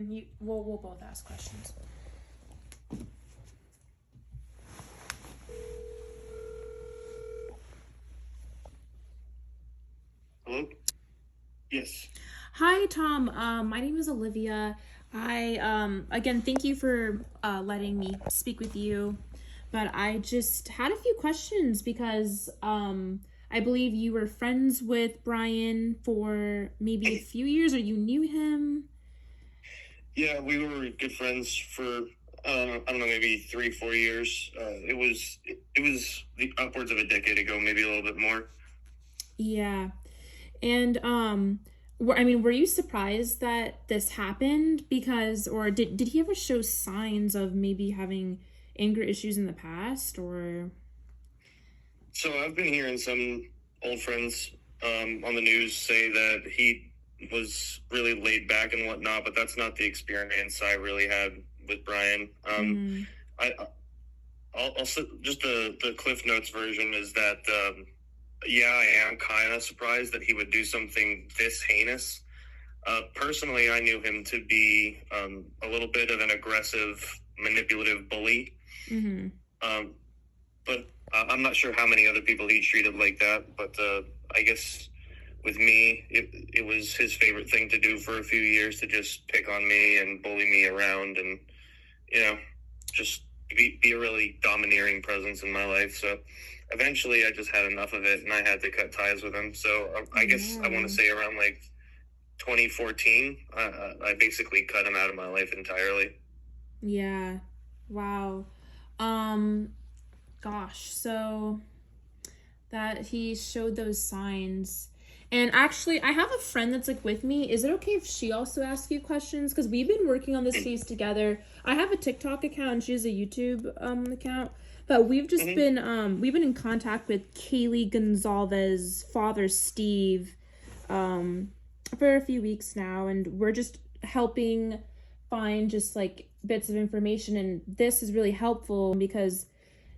We'll both ask questions. Hello? Yes. Hi, Tom. My name is Olivia. Again, thank you for letting me speak with you. But I just had a few questions because I believe you were friends with Bryan for maybe a few years, or you knew him. Yeah, we were good friends for I don't know, maybe 3-4 years. It was the upwards of a decade ago, maybe a little bit more. Yeah. And were you surprised that this happened? Because, or did he ever show signs of maybe having anger issues in the past, or? So I've been hearing some old friends on the news say that he was really laid back and whatnot, but that's not the experience I really had with Bryan. I also just the Cliff Notes version is that yeah, I am kind of surprised that he would do something this heinous. Personally, I knew him to be a little bit of an aggressive, manipulative bully. Mm-hmm. But I'm not sure how many other people he treated like that. But I guess with me, it was his favorite thing to do for a few years, to just pick on me and bully me around and, just be a really domineering presence in my life. So eventually I just had enough of it and I had to cut ties with him. So I guess I want to say around like 2014, I basically cut him out of my life entirely. Yeah. Wow. Gosh, so that he showed those signs. And actually, I have a friend that's like with me. Is it okay if she also asks you questions? Because we've been working on this case together. I have a TikTok account and she has a YouTube account. But we've just been in contact with Kaylee Gonzalez's father, Steve, for a few weeks now, and we're just helping find just like bits of information. And this is really helpful because,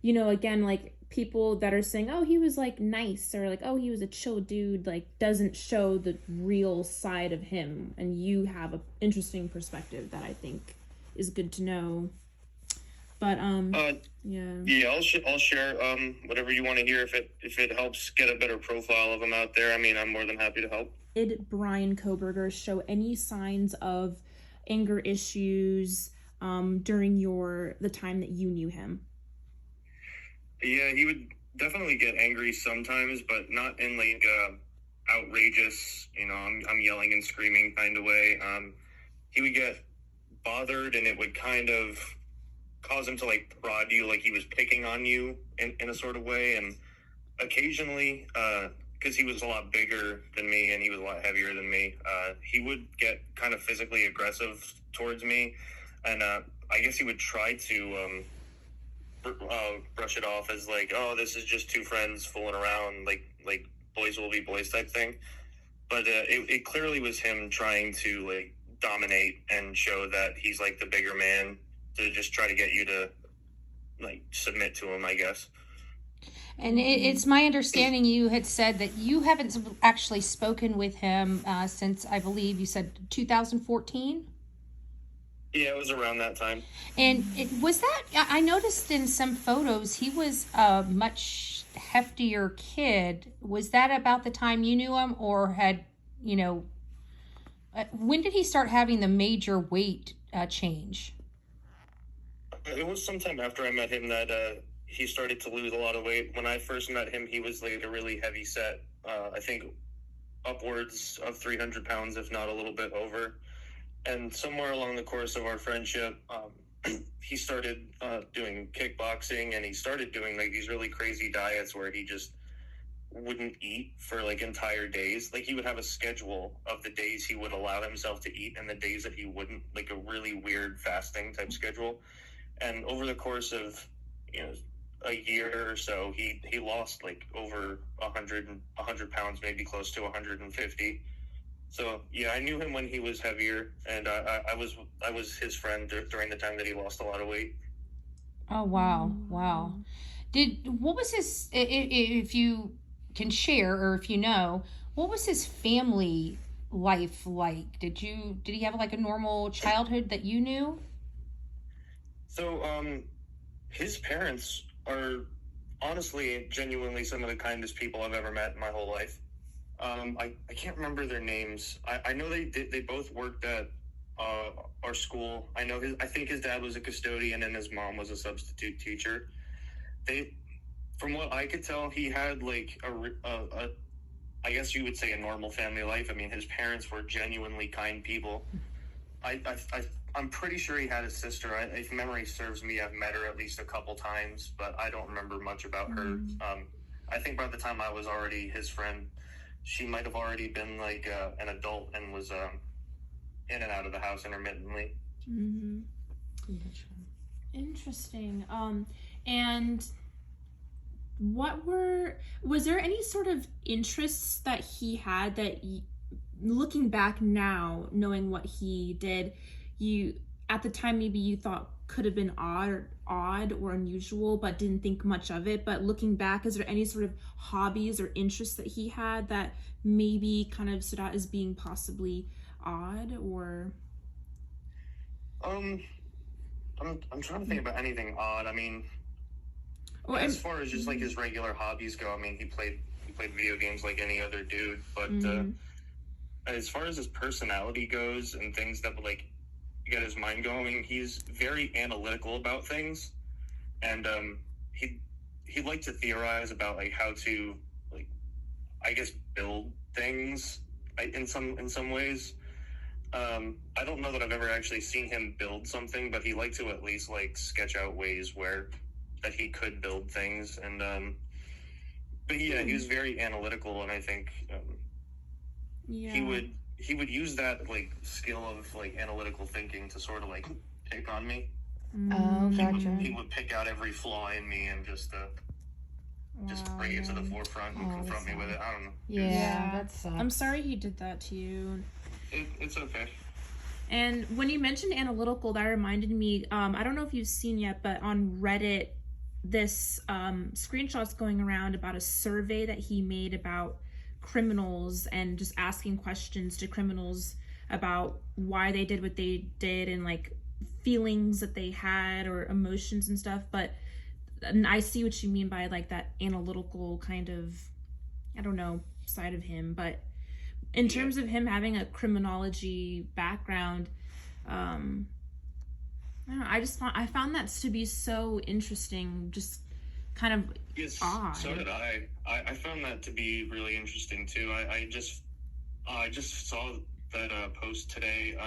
again, like people that are saying, oh, he was like nice, or like, oh, he was a chill dude, like doesn't show the real side of him. And you have an interesting perspective that I think is good to know. But yeah, I'll share whatever you want to hear if it helps get a better profile of him out there. I mean, I'm more than happy to help. Did Bryan Kohberger show any signs of anger issues during the time that you knew him? Yeah, he would definitely get angry sometimes, but not in like outrageous, I'm yelling and screaming kind of way. He would get bothered, and it would kind of cause him to like prod you, like he was picking on you in a sort of way. And occasionally, because he was a lot bigger than me and he was a lot heavier than me, he would get kind of physically aggressive towards me. And I guess he would try to brush it off as like, oh, this is just two friends fooling around, like boys will be boys type thing. But it clearly was him trying to like dominate and show that he's like the bigger man, to just try to get you to like submit to him, I guess. And it's my understanding you had said that you haven't actually spoken with him since, I believe you said 2014? Yeah, it was around that time. And I noticed in some photos he was a much heftier kid. Was that about the time you knew him, or when did he start having the major weight change? It was sometime after I met him that he started to lose a lot of weight. When I first met him, he was like a really heavy set. I think upwards of 300 pounds, if not a little bit over. And somewhere along the course of our friendship, he started doing kickboxing, and he started doing like these really crazy diets where he just wouldn't eat for like entire days. Like he would have a schedule of the days he would allow himself to eat and the days that he wouldn't, like a really weird fasting type schedule. And over the course of, a year or so, he lost like over 100 pounds, maybe close to 150. So yeah, I knew him when he was heavier, and I was his friend during the time that he lost a lot of weight. Oh wow. What was his, if you can share, or if you know, what was his family life like? Did he have like a normal childhood that you knew? So, his parents are honestly, genuinely some of the kindest people I've ever met in my whole life. I can't remember their names. I know they both worked at our school. I think his dad was a custodian and his mom was a substitute teacher. From what I could tell, he had like a I guess you would say a normal family life. I mean, his parents were genuinely kind people. I'm pretty sure he had a sister. If memory serves me, I've met her at least a couple times, but I don't remember much about her. I think by the time I was already his friend, she might have already been like an adult and was in and out of the house intermittently. Interesting. And was there any sort of interests that he had that looking back now, knowing what he did, you at the time maybe you thought could have been odd or unusual, but didn't think much of it? But looking back, is there any sort of hobbies or interests that he had that maybe kind of stood out as being possibly odd? Or I'm trying to think about anything odd. I mean, as far as just like his regular hobbies go, I mean, he played video games like any other dude. But as far as his personality goes and things that would like get his mind going, he's very analytical about things, and he liked to theorize about like how to, like, I guess, build things in some ways. I don't know that I've ever actually seen him build something, but he liked to at least like sketch out ways that he could build things. And but yeah, he was very analytical, and I think he would use that like skill of like analytical thinking to sort of like pick on me. Oh, gotcha. He would pick out every flaw in me and just bring it to the forefront and confront me with it. I don't know. Yeah, that sucks. I'm sorry he did that to you. It's okay. And when you mentioned analytical, that reminded me, I don't know if you've seen yet, but on Reddit, this screenshots going around about a survey that he made about criminals and just asking questions to criminals about why they did what they did and like feelings that they had or emotions and stuff. And I see what you mean by like that analytical kind of, I don't know, side of him. But in terms of him having a criminology background, I don't know, I found that to be so interesting, just kind of odd. So did I. I found that to be really interesting too. I just saw that post today,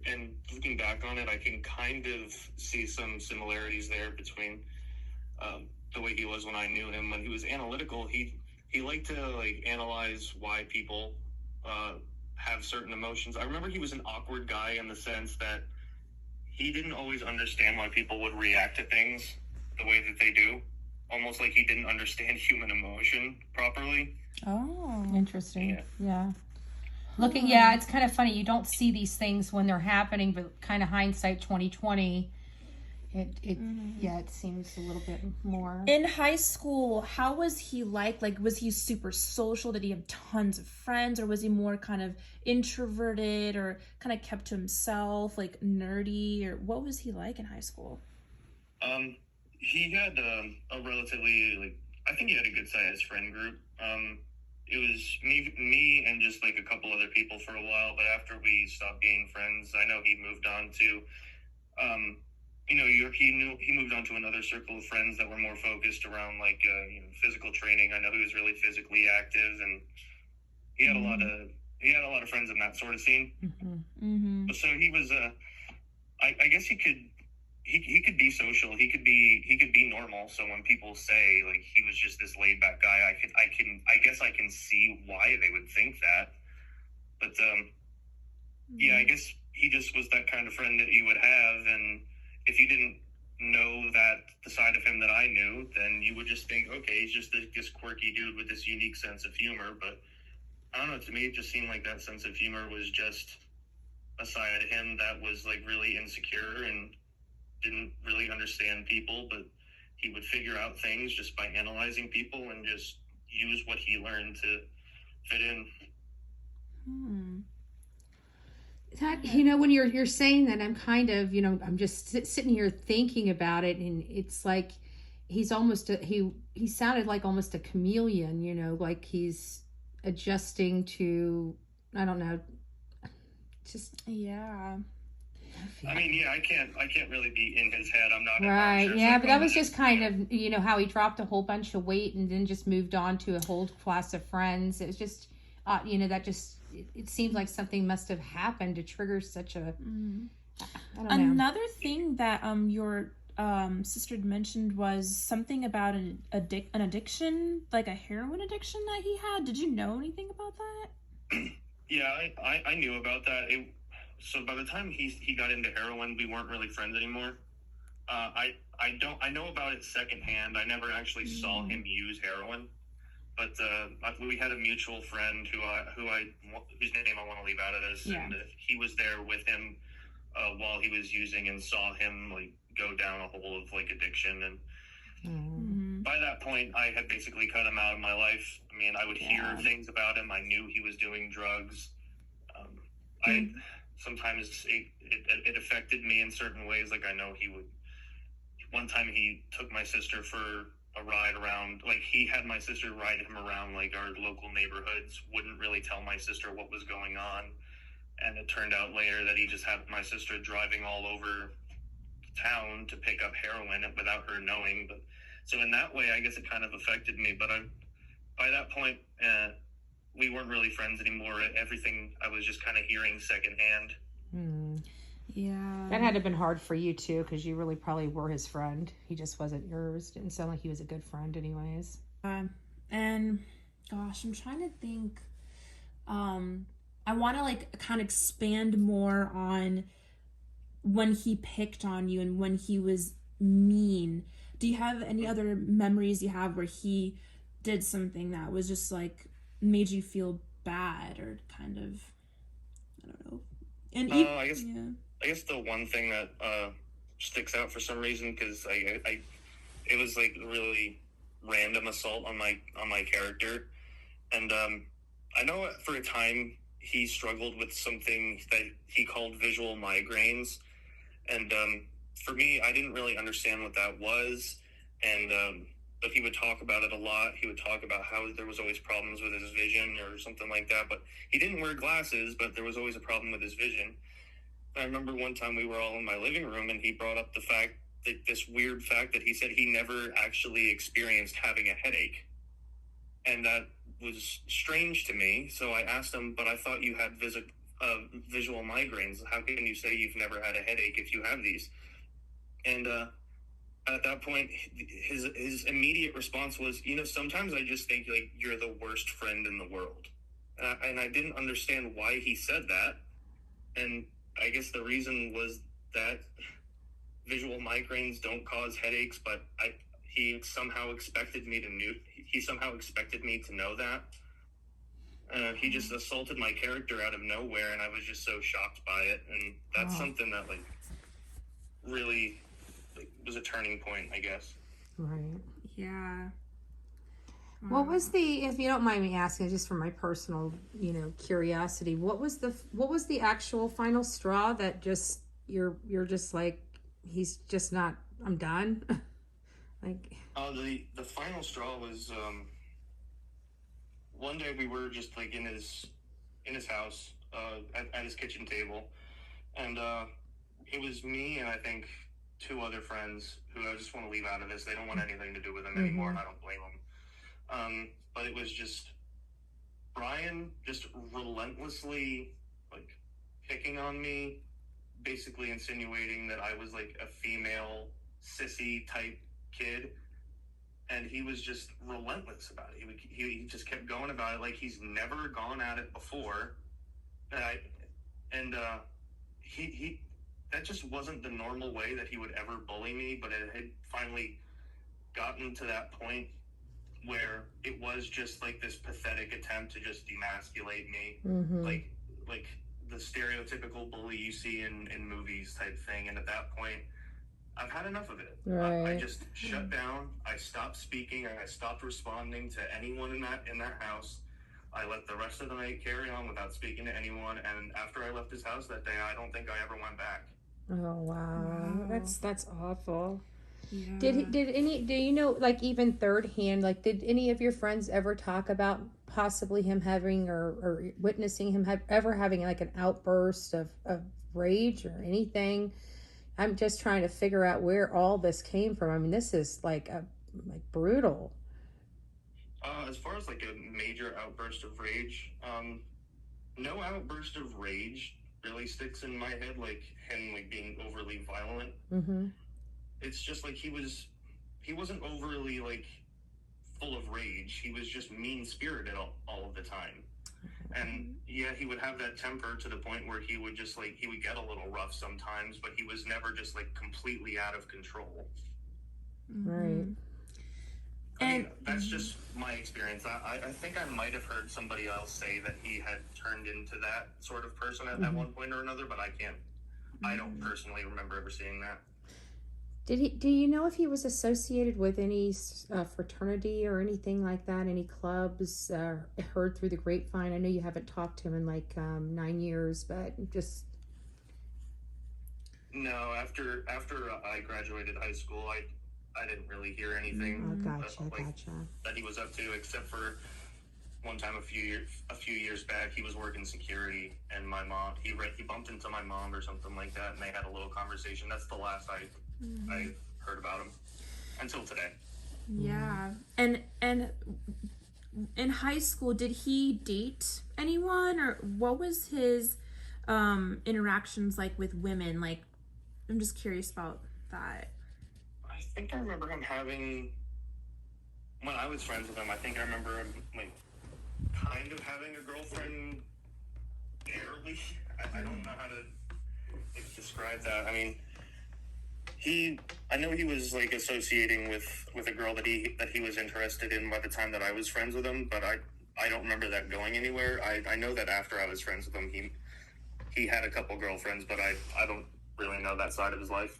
and looking back on it, I can kind of see some similarities there between the way he was when I knew him. When he was analytical, he liked to like analyze why people have certain emotions. I remember he was an awkward guy in the sense that he didn't always understand why people would react to things the way that they do. Almost like he didn't understand human emotion properly. Oh, interesting. Yeah. It's kind of funny. You don't see these things when they're happening, but kind of hindsight 2020. It seems a little bit more. In high school, how was he like? Like, was he super social? Did he have tons of friends, or was he more kind of introverted, or kind of kept to himself, like nerdy, or what was he like in high school? He had a relatively, like, I think he had a good sized friend group. It was me and just like a couple other people for a while, but after we stopped being friends, I know he moved on to he moved on to another circle of friends that were more focused around like physical training. I know he was really physically active, and he had a lot of friends in that sort of scene. So he was I guess he could be social. He could be normal. So when people say like he was just this laid back guy, I guess I can see why they would think that. But I guess he just was that kind of friend that you would have, and if you didn't know that the side of him that I knew, then you would just think, okay, he's just this quirky dude with this unique sense of humor. But I don't know, to me it just seemed like that sense of humor was just a side of him that was like really insecure and didn't really understand people, but he would figure out things just by analyzing people and just use what he learned to fit in. That, you know, when you're saying that, I'm kind of, you know, I'm just sitting here thinking about it, and it's like he's almost he sounded like almost a chameleon, you know, like he's adjusting to, I don't know, just Yeah. I mean, yeah, I can't really be in his head. I'm not right. sure. Yeah, but that was just kind of, you know, how he dropped a whole bunch of weight and then just moved on to a whole class of friends. It was just, you know, that just it seemed like something must have happened to trigger such a. I don't know. Another thing that your sister had mentioned was something about an addiction, like a heroin addiction that he had. Did you know anything about that? Yeah, I knew about that. So by the time he got into heroin, we weren't really friends anymore. I know about it secondhand. I never actually saw him use heroin, but we had a mutual friend whose name I want to leave out of this, and he was there with him while he was using, and saw him like go down a hole of like addiction. And by that point, I had basically cut him out of my life. I mean, I would hear things about him. I knew he was doing drugs. Sometimes it affected me in certain ways. Like I know he would. One time he took my sister for a ride around. Like he had my sister ride him around like our local neighborhoods. Wouldn't really tell my sister what was going on, and it turned out later that he just had my sister driving all over town to pick up heroin without her knowing. But so in that way, I guess it kind of affected me. But by that point, we weren't really friends anymore. Everything I was just kind of hearing secondhand. Yeah. That had to have been hard for you too, because you really probably were his friend. He just wasn't yours. Didn't sound like he was a good friend anyways. And gosh, I'm trying to think. I want to like kind of expand more on when he picked on you and when he was mean. Do you have any other memories you have where he did something that was just like made you feel bad or kind of, I don't know. And I guess the one thing that sticks out for some reason, because it was like really random assault on my character, and I know for a time he struggled with something that he called visual migraines, and for me, I didn't really understand what that was, and but he would talk about it a lot. He would talk about how there was always problems with his vision or something like that, but he didn't wear glasses, but there was always a problem with his vision. I remember one time we were all in my living room, and he brought up this weird fact that he said he never actually experienced having a headache, and that was strange to me. So I asked him, but I thought you had visual migraines. How can you say you've never had a headache if you have these? And at that point, his immediate response was, sometimes I just think like you're the worst friend in the world. And I didn't understand why he said that. And I guess the reason was that visual migraines don't cause headaches, but he somehow expected me to know that. He just assaulted my character out of nowhere, and I was just so shocked by it. And that's something that like really was a turning point, I guess. Right. Yeah. What was if you don't mind me asking, just for my personal, curiosity, what was the actual final straw that just you're just like, he's just not, I'm done? Like, the final straw was one day we were just like in his house at his kitchen table, and it was me and I think two other friends who I just want to leave out of this. They don't want anything to do with him anymore, and I don't blame them. But it was just Bryan just relentlessly like picking on me, basically insinuating that I was like a female sissy type kid, and he was just relentless about it. He just kept going about it like he's never gone at it before. He that just wasn't the normal way that he would ever bully me, but it had finally gotten to that point where it was just like this pathetic attempt to just demasculate me, like the stereotypical bully you see in movies type thing. And at that point, I've had enough of it. Right. I just shut down. I stopped speaking. I stopped responding to anyone in that house. I let the rest of the night carry on without speaking to anyone. And after I left his house that day, I don't think I ever went back. Oh wow. That's awful. Yeah. Do you know, like, even third hand, like, did any of your friends ever talk about possibly him having or witnessing him ever having like an outburst of rage or anything? I'm just trying to figure out where all this came from. I mean, this is like brutal. As far as like a major outburst of rage, no outburst of rage really sticks in my head, like him like being overly violent. Mm-hmm. It's just like he wasn't overly like full of rage. He was just mean-spirited all of the time. And yeah, he would have that temper to the point where he would just like, he would get a little rough sometimes, but he was never just like completely out of control. Right. I mean, that's just my experience. I think I might have heard somebody else say that he had turned into that sort of person at one point or another, but I don't personally remember ever seeing that. Do you know if he was associated with any fraternity or anything like that? Any clubs? Heard through the grapevine. I know you haven't talked to him in like 9 years, but just. No, after I graduated high school, I didn't really hear anything. Oh, gotcha. That he was up to, except for one time a few years back, he was working security, and my mom, he bumped into my mom or something like that, and they had a little conversation. That's the last I heard about him until today. Yeah. And in high school, did he date anyone, or what was his interactions like with women? Like, I'm just curious about that. I think I remember him having, when I was friends with him, I think I remember him like kind of having a girlfriend barely. I don't know how to like describe that. I mean, I know he was like associating with a girl that he was interested in by the time that I was friends with him, but I don't remember that going anywhere. I know that after I was friends with him, he had a couple girlfriends, but I don't really know that side of his life.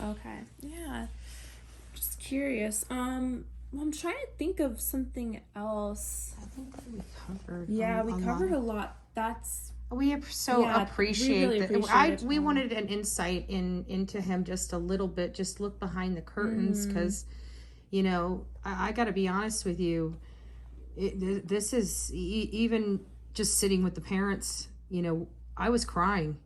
Okay. Yeah. Just curious. I'm trying to think of something else. I think that we covered. Yeah, we covered a lot. We appreciate really that. appreciate it, We wanted an insight into him just a little bit, just look behind the curtains, because, I got to be honest with you. This is even just sitting with the parents. I was crying.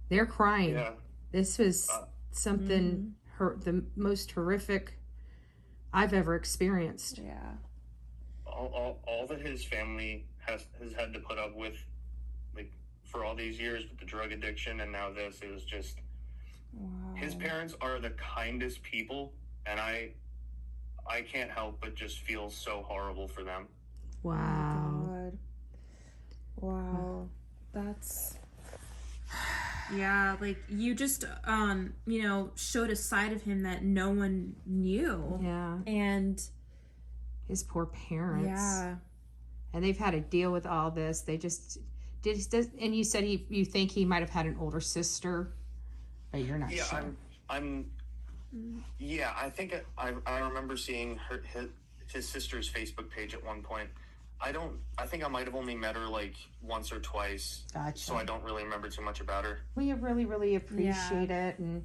They're crying. Yeah. This was something the most horrific I've ever experienced. Yeah. All that his family has had to put up with, like, for all these years with the drug addiction and now this, it was just, wow. His parents are the kindest people, and I can't help but just feel so horrible for them. Wow. Oh, God. Wow. That's, yeah, like, you just, showed a side of him that no one knew. Yeah. And his poor parents. Yeah. And they've had to deal with all this. They just and you said you think he might have had an older sister, but you're not sure. Yeah, I think I remember seeing his sister's Facebook page at one point. I think I might have only met her like once or twice. Gotcha. So I don't really remember too much about her. We really, really appreciate it. And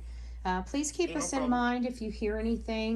please keep us in mind if you hear anything.